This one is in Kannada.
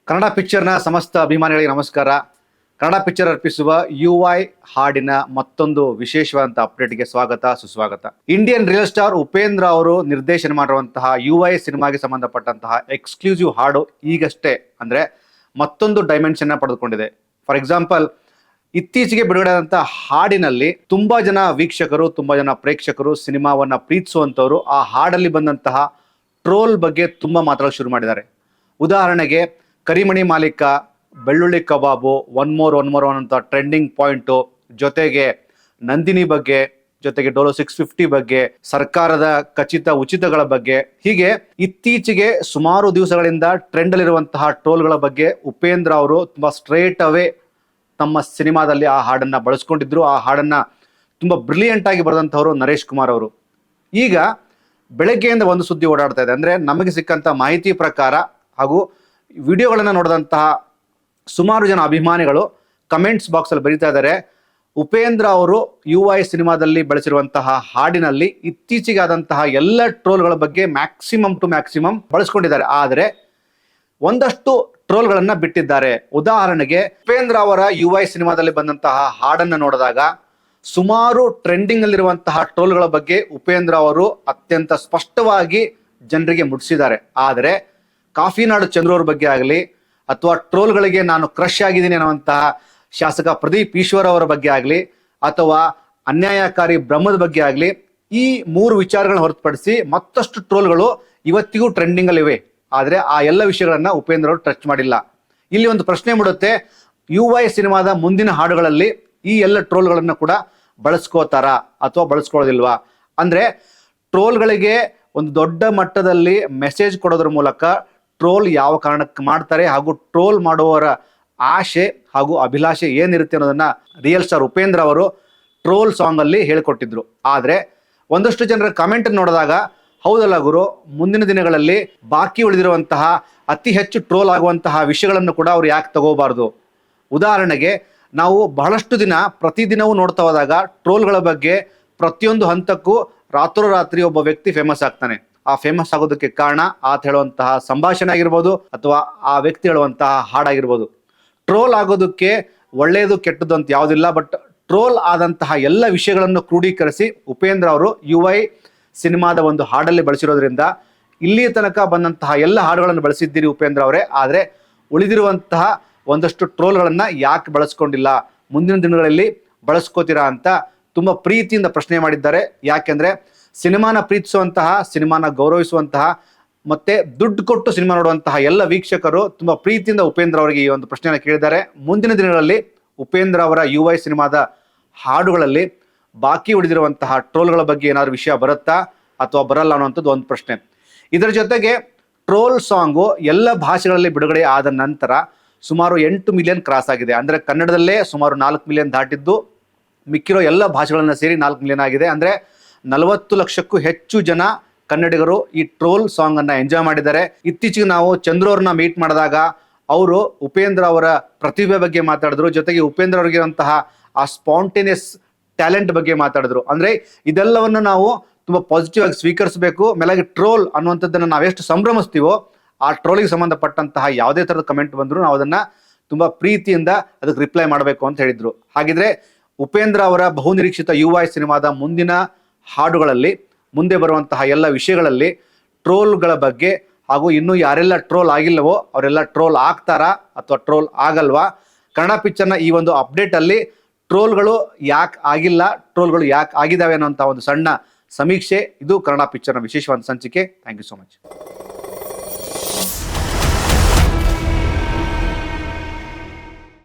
ಕನ್ನಡ ಪಿಕ್ಚರ್ನ ಸಮಸ್ತ ಅಭಿಮಾನಿಗಳಿಗೆ ನಮಸ್ಕಾರ. ಕನ್ನಡ ಪಿಕ್ಚರ್ ಅರ್ಪಿಸುವ UI ಹಾಡಿನ ಮತ್ತೊಂದು ವಿಶೇಷವಾದಂತಹ ಅಪ್ಡೇಟ್ಗೆ ಸ್ವಾಗತ ಸುಸ್ವಾಗತ. ಇಂಡಿಯನ್ ರಿಯಲ್ ಸ್ಟಾರ್ ಉಪೇಂದ್ರ ಅವರು ನಿರ್ದೇಶನ ಮಾಡಿರುವಂತಹ UI ಸಿನಿಮಾಗೆ ಸಂಬಂಧಪಟ್ಟಂತಹ ಎಕ್ಸ್ಕ್ಲೂಸಿವ್ ಹಾಡು ಈಗಷ್ಟೇ ಅಂದ್ರೆ ಮತ್ತೊಂದು ಡೈಮೆನ್ಷನ್ ಪಡೆದುಕೊಂಡಿದೆ. ಫಾರ್ ಎಕ್ಸಾಂಪಲ್, ಇತ್ತೀಚೆಗೆ ಬಿಡುಗಡೆ ಆದಂತಹ ಹಾಡಿನಲ್ಲಿ ತುಂಬಾ ಜನ ವೀಕ್ಷಕರು, ತುಂಬಾ ಜನ ಪ್ರೇಕ್ಷಕರು ಸಿನಿಮಾವನ್ನ ಪ್ರೀತಿಸುವಂತವರು ಆ ಹಾಡಲ್ಲಿ ಬಂದಂತಹ ಟ್ರೋಲ್ ಬಗ್ಗೆ ತುಂಬಾ ಮಾತಾಡಲು ಶುರು ಮಾಡಿದ್ದಾರೆ. ಉದಾಹರಣೆಗೆ ಕರಿಮಣಿ ಮಾಲೀಕ, ಬೆಳ್ಳುಳ್ಳಿ ಕಬಾಬು, ಒನ್ ಮೋರ್ ಅಂತ ಟ್ರೆಂಡಿಂಗ್ ಪಾಯಿಂಟು, ಜೊತೆಗೆ ನಂದಿನಿ ಬಗ್ಗೆ, ಜೊತೆಗೆ ಡೋಲೋ 650 ಬಗ್ಗೆ, ಸರ್ಕಾರದ ಖಚಿತ ಉಚಿತಗಳ ಬಗ್ಗೆ, ಹೀಗೆ ಇತ್ತೀಚೆಗೆ ಸುಮಾರು ದಿವಸಗಳಿಂದ ಟ್ರೆಂಡ್ ಅಲ್ಲಿರುವಂತಹ ಟ್ರೋಲ್ಗಳ ಬಗ್ಗೆ ಉಪೇಂದ್ರ ಅವರು ತುಂಬಾ ಸ್ಟ್ರೇಟ್ ಅವೇ ತಮ್ಮ ಸಿನಿಮಾದಲ್ಲಿ ಆ ಹಾಡನ್ನ ಬಳಸ್ಕೊಂಡಿದ್ರು. ಆ ಹಾಡನ್ನ ತುಂಬಾ ಬ್ರಿಲಿಯಂಟ್ ಆಗಿ ಬರೆದಂಥವರು ನರೇಶ್ ಕುಮಾರ್ ಅವರು. ಈಗ ಬೆಳಗ್ಗೆಯಿಂದ ಒಂದು ಸುದ್ದಿ ಓಡಾಡ್ತಾ ಇದೆ. ಅಂದ್ರೆ ನಮಗೆ ಸಿಕ್ಕಂತ ಮಾಹಿತಿ ಪ್ರಕಾರ ಹಾಗೂ ವಿಡಿಯೋಗಳನ್ನು ನೋಡಿದಂತಹ ಸುಮಾರು ಜನ ಅಭಿಮಾನಿಗಳು ಕಮೆಂಟ್ಸ್ ಬಾಕ್ಸ್ ಅಲ್ಲಿ ಬರೀತಾ ಇದ್ದಾರೆ, ಉಪೇಂದ್ರ ಅವರು UI ಸಿನಿಮಾದಲ್ಲಿ ಬಳಸಿರುವಂತಹ ಹಾಡಿನಲ್ಲಿ ಇತ್ತೀಚೆಗೆ ಆದಂತಹ ಎಲ್ಲ ಟ್ರೋಲ್ಗಳ ಬಗ್ಗೆ ಮ್ಯಾಕ್ಸಿಮಮ್ ಟು ಮ್ಯಾಕ್ಸಿಮಮ್ ಬಳಸ್ಕೊಂಡಿದ್ದಾರೆ. ಆದರೆ ಒಂದಷ್ಟು ಟ್ರೋಲ್ಗಳನ್ನ ಬಿಟ್ಟಿದ್ದಾರೆ. ಉದಾಹರಣೆಗೆ ಉಪೇಂದ್ರ ಅವರ UI ಸಿನಿಮಾದಲ್ಲಿ ಬಂದಂತಹ ಹಾಡನ್ನ ನೋಡಿದಾಗ ಸುಮಾರು ಟ್ರೆಂಡಿಂಗ್ ಅಲ್ಲಿರುವಂತಹ ಟ್ರೋಲ್ಗಳ ಬಗ್ಗೆ ಉಪೇಂದ್ರ ಅವರು ಅತ್ಯಂತ ಸ್ಪಷ್ಟವಾಗಿ ಜನರಿಗೆ ಮುಟ್ಟಿಸಿದ್ದಾರೆ. ಆದರೆ ಕಾಫಿನಾಡು ಚಂದ್ರವ್ರ ಬಗ್ಗೆ ಆಗಲಿ ಅಥವಾ ಟ್ರೋಲ್ಗಳಿಗೆ ನಾನು ಕ್ರಶ್ ಆಗಿದ್ದೀನಿ ಅನ್ನುವಂತಹ ಶಾಸಕ ಪ್ರದೀಪ್ ಈಶ್ವರ್ ಅವರ ಬಗ್ಗೆ ಆಗಲಿ ಅಥವಾ ಅನ್ಯಾಯಕಾರಿ ಬ್ರಹ್ಮದ ಬಗ್ಗೆ ಆಗಲಿ, ಈ ಮೂರು ವಿಚಾರಗಳನ್ನ ಹೊರತುಪಡಿಸಿ ಮತ್ತಷ್ಟು ಟ್ರೋಲ್ಗಳು ಇವತ್ತಿಗೂ ಟ್ರೆಂಡಿಂಗ್ ಅಲ್ಲಿ ಇವೆ. ಆದರೆ ಆ ಎಲ್ಲ ವಿಷಯಗಳನ್ನ ಉಪೇಂದ್ರ ಅವರು ಟಚ್ ಮಾಡಿಲ್ಲ. ಇಲ್ಲಿ ಒಂದು ಪ್ರಶ್ನೆ ಮೂಡುತ್ತೆ, UI ಸಿನಿಮಾದ ಮುಂದಿನ ಹಾಡುಗಳಲ್ಲಿ ಈ ಎಲ್ಲ ಟ್ರೋಲ್ಗಳನ್ನ ಕೂಡ ಬಳಸ್ಕೋತಾರಾ ಅಥವಾ ಬಳಸ್ಕೊಳ್ಳೋದಿಲ್ವಾ? ಅಂದ್ರೆ ಟ್ರೋಲ್ಗಳಿಗೆ ಒಂದು ದೊಡ್ಡ ಮಟ್ಟದಲ್ಲಿ ಮೆಸೇಜ್ ಕೊಡೋದ್ರ ಮೂಲಕ ಟ್ರೋಲ್ ಯಾವ ಕಾರಣಕ್ಕೆ ಮಾಡ್ತಾರೆ ಹಾಗೂ ಟ್ರೋಲ್ ಮಾಡುವವರ ಆಶೆ ಹಾಗೂ ಅಭಿಲಾಷೆ ಏನಿರುತ್ತೆ ಅನ್ನೋದನ್ನ ರಿಯಲ್ ಸ್ಟಾರ್ ಉಪೇಂದ್ರ ಅವರು ಟ್ರೋಲ್ ಸಾಂಗ್ ಅಲ್ಲಿ ಹೇಳಿಕೊಟ್ಟಿದ್ರು. ಆದ್ರೆ ಒಂದಷ್ಟು ಜನರ ಕಮೆಂಟ್ ನೋಡಿದಾಗ, ಹೌದಲ್ಲ ಗುರು, ಮುಂದಿನ ದಿನಗಳಲ್ಲಿ ಬಾಕಿ ಉಳಿದಿರುವಂತಹ ಅತಿ ಹೆಚ್ಚು ಟ್ರೋಲ್ ಆಗುವಂತಹ ವಿಷಯಗಳನ್ನು ಕೂಡ ಅವ್ರು ಯಾಕೆ ತಗೋಬಾರ್ದು? ಉದಾಹರಣೆಗೆ, ನಾವು ಬಹಳಷ್ಟು ದಿನ ಪ್ರತಿದಿನವೂ ನೋಡ್ತಾ ಹೋದಾಗ ಟ್ರೋಲ್ಗಳ ಬಗ್ಗೆ ಪ್ರತಿಯೊಂದು ಹಂತಕ್ಕೂ ರಾತ್ರೋರಾತ್ರಿ ಒಬ್ಬ ವ್ಯಕ್ತಿ ಫೇಮಸ್ ಆಗ್ತಾನೆ. ಆ ಫೇಮಸ್ ಆಗೋದಕ್ಕೆ ಕಾರಣ ಆತ ಹೇಳುವಂತಹ ಸಂಭಾಷಣೆ ಆಗಿರ್ಬೋದು ಅಥವಾ ಆ ವ್ಯಕ್ತಿ ಹೇಳುವಂತಹ ಹಾಡಾಗಿರ್ಬೋದು. ಟ್ರೋಲ್ ಆಗೋದಕ್ಕೆ ಒಳ್ಳೆಯದು ಕೆಟ್ಟದ್ದು ಅಂತ ಯಾವುದಿಲ್ಲ. ಬಟ್ ಟ್ರೋಲ್ ಆದಂತಹ ಎಲ್ಲ ವಿಷಯಗಳನ್ನು ಕ್ರೋಢೀಕರಿಸಿ ಉಪೇಂದ್ರ ಅವರು UI ಸಿನಿಮಾದ ಒಂದು ಹಾಡಲ್ಲಿ ಬಳಸಿರೋದ್ರಿಂದ ಇಲ್ಲಿ ತನಕ ಬಂದಂತಹ ಎಲ್ಲ ಹಾಡುಗಳನ್ನು ಬಳಸಿದ್ದೀರಿ ಉಪೇಂದ್ರ ಅವರೇ, ಆದರೆ ಉಳಿದಿರುವಂತಹ ಒಂದಷ್ಟು ಟ್ರೋಲ್ಗಳನ್ನ ಯಾಕೆ ಬಳಸ್ಕೊಂಡಿಲ್ಲ, ಮುಂದಿನ ದಿನಗಳಲ್ಲಿ ಬಳಸ್ಕೋತೀರಾ ಅಂತ ತುಂಬಾ ಪ್ರೀತಿಯಿಂದ ಪ್ರಶ್ನೆ ಮಾಡಿದ್ದಾರೆ. ಯಾಕೆಂದ್ರೆ ಸಿನಿಮಾನ ಪ್ರೀತಿಸುವಂತಹ, ಸಿನಿಮಾನ ಗೌರವಿಸುವಂತಹ ಮತ್ತೆ ದುಡ್ಡು ಕೊಟ್ಟು ಸಿನಿಮಾ ನೋಡುವಂತಹ ಎಲ್ಲ ವೀಕ್ಷಕರು ತುಂಬಾ ಪ್ರೀತಿಯಿಂದ ಉಪೇಂದ್ರ ಅವರಿಗೆ ಈ ಒಂದು ಪ್ರಶ್ನೆಯನ್ನು ಕೇಳಿದ್ದಾರೆ. ಮುಂದಿನ ದಿನಗಳಲ್ಲಿ ಉಪೇಂದ್ರ ಅವರ UI ಸಿನಿಮಾದ ಹಾಡುಗಳಲ್ಲಿ ಬಾಕಿ ಉಳಿದಿರುವಂತಹ ಟ್ರೋಲ್ಗಳ ಬಗ್ಗೆ ಏನಾದ್ರು ವಿಷಯ ಬರುತ್ತಾ ಅಥವಾ ಬರಲ್ಲ ಅನ್ನುವಂಥದ್ದು ಒಂದು ಪ್ರಶ್ನೆ. ಇದರ ಜೊತೆಗೆ ಟ್ರೋಲ್ ಸಾಂಗು ಎಲ್ಲ ಭಾಷೆಗಳಲ್ಲಿ ಬಿಡುಗಡೆ ಆದ ನಂತರ ಸುಮಾರು 8 ಮಿಲಿಯನ್ ಕ್ರಾಸ್ ಆಗಿದೆ. ಅಂದ್ರೆ ಕನ್ನಡದಲ್ಲೇ ಸುಮಾರು 4 ಮಿಲಿಯನ್ ದಾಟಿದ್ದು, ಮಿಕ್ಕಿರೋ ಎಲ್ಲ ಭಾಷೆಗಳನ್ನ ಸೇರಿ 4 ಮಿಲಿಯನ್ ಆಗಿದೆ. ಅಂದ್ರೆ 40 ಲಕ್ಷಕ್ಕೂ ಹೆಚ್ಚು ಜನ ಕನ್ನಡಿಗರು ಈ ಟ್ರೋಲ್ ಸಾಂಗ್ ಅನ್ನ ಎಂಜಾಯ್ ಮಾಡಿದ್ದಾರೆ. ಇತ್ತೀಚೆಗೆ ನಾವು ಚಂದ್ರು ಅವ್ರನ್ನ ಮೀಟ್ ಮಾಡಿದಾಗ ಅವರು ಉಪೇಂದ್ರ ಅವರ ಪ್ರತಿಭೆ ಬಗ್ಗೆ ಮಾತಾಡಿದ್ರು, ಜೊತೆಗೆ ಉಪೇಂದ್ರ ಅವರಿಗಿರುವಂತಹ ಆ ಸ್ಪಾಂಟೇನಿಯಸ್ ಟ್ಯಾಲೆಂಟ್ ಬಗ್ಗೆ ಮಾತಾಡಿದ್ರು. ಅಂದ್ರೆ ಇದೆಲ್ಲವನ್ನು ನಾವು ತುಂಬಾ ಪಾಸಿಟಿವ್ ಆಗಿ ಸ್ವೀಕರಿಸಬೇಕು. ಮೇಲಾಗಿ ಟ್ರೋಲ್ ಅನ್ನುವಂಥದ್ದನ್ನ ನಾವೆಷ್ಟು ಸಂಭ್ರಮಿಸ್ತೀವೋ, ಆ ಟ್ರೋಲಿಗೆ ಸಂಬಂಧಪಟ್ಟಂತಹ ಯಾವುದೇ ತರದ ಕಮೆಂಟ್ ಬಂದ್ರು ನಾವು ಅದನ್ನ ತುಂಬಾ ಪ್ರೀತಿಯಿಂದ ಅದಕ್ಕೆ ರಿಪ್ಲೈ ಮಾಡಬೇಕು ಅಂತ ಹೇಳಿದ್ರು. ಹಾಗಿದ್ರೆ ಉಪೇಂದ್ರ ಅವರ ಬಹುನಿರೀಕ್ಷಿತ UI ಸಿನಿಮಾದ ಮುಂದಿನ ಹಾಡುಗಳಲ್ಲಿ ಮುಂದೆ ಬರುವಂತಹ ಎಲ್ಲ ವಿಷಯಗಳಲ್ಲಿ ಟ್ರೋಲ್ಗಳ ಬಗ್ಗೆ ಹಾಗೂ ಇನ್ನೂ ಯಾರೆಲ್ಲ ಟ್ರೋಲ್ ಆಗಿಲ್ಲವೋ ಅವರೆಲ್ಲ ಟ್ರೋಲ್ ಆಗ್ತಾರಾ ಅಥವಾ ಟ್ರೋಲ್ ಆಗಲ್ವಾ? ಕನ್ನಡ ಪಿಕ್ಚರ್ನ ಈ ಒಂದು ಅಪ್ಡೇಟ್ ಅಲ್ಲಿ ಟ್ರೋಲ್ಗಳು ಯಾಕೆ ಆಗಿಲ್ಲ, ಟ್ರೋಲ್ಗಳು ಯಾಕೆ ಆಗಿದ್ದಾವೆ ಅನ್ನೋಂಥ ಒಂದು ಸಣ್ಣ ಸಮೀಕ್ಷೆ. ಇದು ಕನ್ನಡ ಪಿಕ್ಚರ್ನ ವಿಶೇಷವಾದ ಸಂಚಿಕೆ. Thank you so much.